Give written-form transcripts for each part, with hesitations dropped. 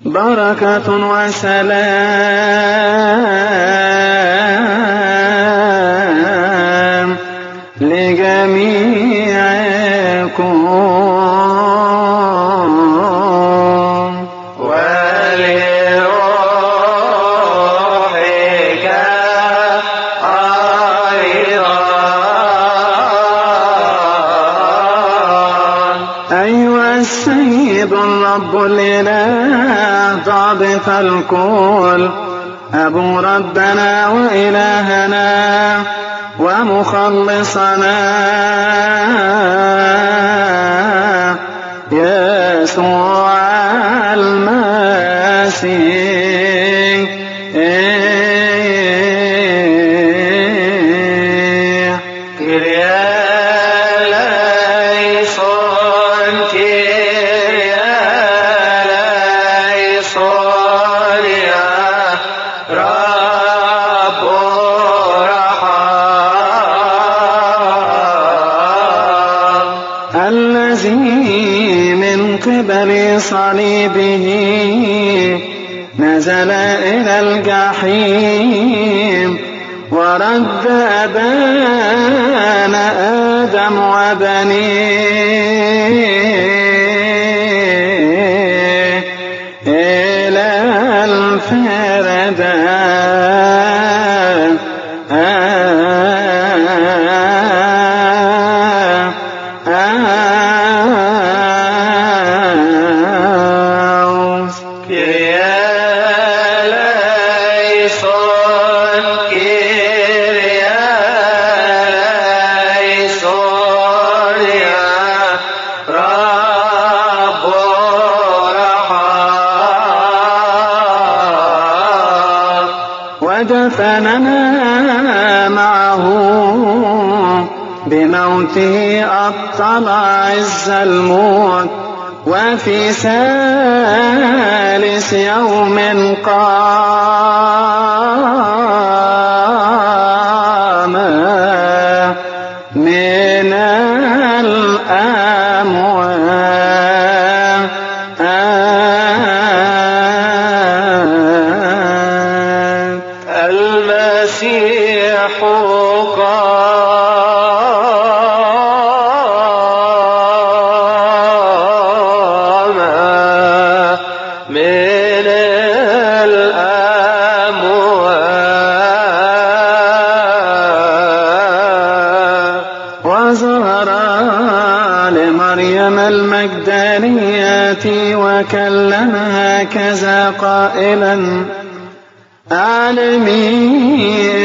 بركة وسلام لجميعكم ولروحك أيضا. أيها السيد الرب الإله ضابط الكل، أبو ربنا وإلهنا ومخلصنا يسوع المسيح، الذي من قبل صليبه نزل إلى الجحيم ورد أبانا آدم وبنيه إلى الفردوس. ودفننا معه بموته أبطل عز الموت، وفي ثالث يوم قام من الأموات. المسيح قام من الأموات، وظهر لمريم المجدلية وكلمها كذا قائلا: أعلمي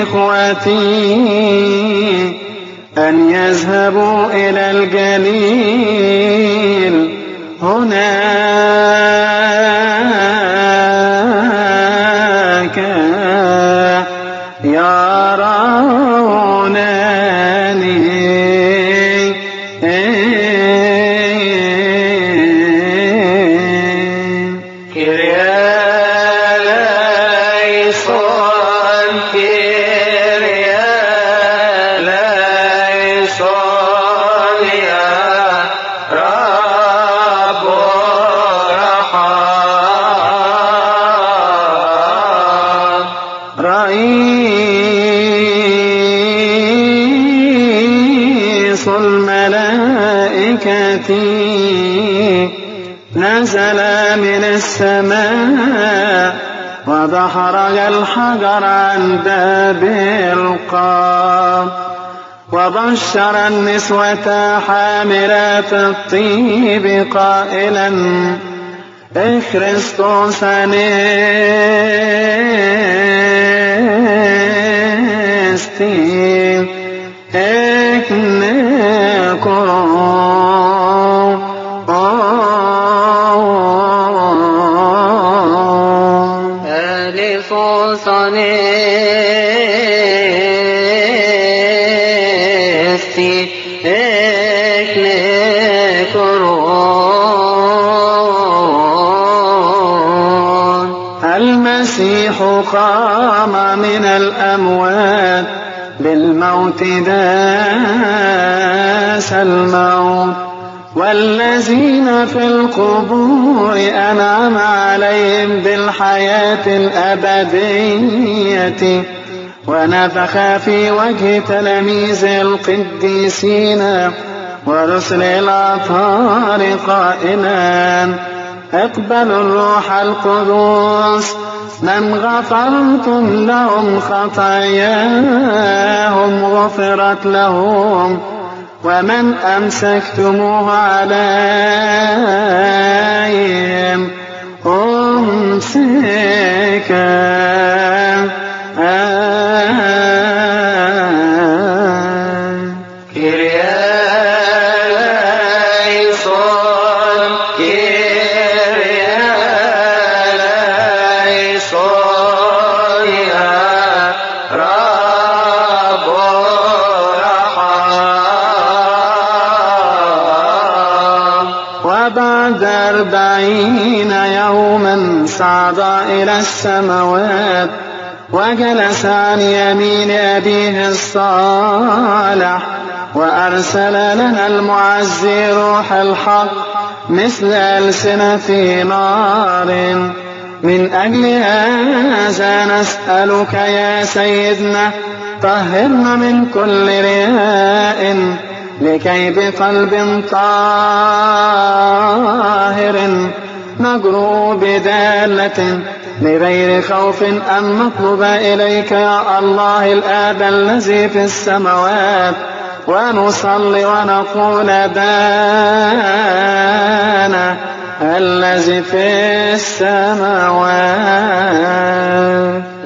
إخوتي أن يذهبوا إلى الجليل، هناك يرونني. رئيس الملائكة نزل من السماء ودحرج الحجر عن باب القبر، وبشر النسوة حاملات الطيب قائلا: إخريستوس أنستي المسيح قام من الأموات، بالموت داس الموت، والذين في القبور أنعم عليهم بالحياة الأبدية ونفخ في وجه تلاميذ القديسين ورسل الأطهار قائلا اقبلوا الروح القدس من غفرتم لهم خطاياهم غفرت لهم ومن أمسكتموه عليهم أمسكا. وبعد 40 يوما صعد إلى السماوات وجلس عن يمين أبيه الصالح وأرسل لنا المعزي روح الحق مثل ألسنة نار. من أجل هذا نسألك يا سيدنا طهرنا من كل رياء لكي بقلب طاهر نجرؤ بدالة لغير خوف أن نطلب إليك يا الله الآب الذي في السماوات ونصلي ونقول دانا الذي في السماوات.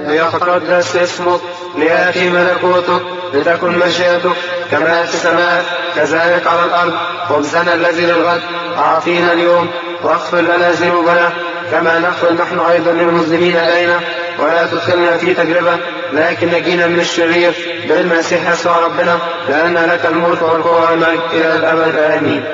ليتقدس اسمك ليأتي ملكوتك لتكن مشيئتك كما في السماء كذلك على الأرض. خبزنا الذي للغد أعطينا اليوم واغفر لنا ذنوبنا كما نغفر نحن أيضا للمذنبين إلينا ولا تدخلنا في تجربة لكن نجينا من الشرير بالمسيح يسوع ربنا لأن لك الملك والقوة والمجد إلى الأبد آمين.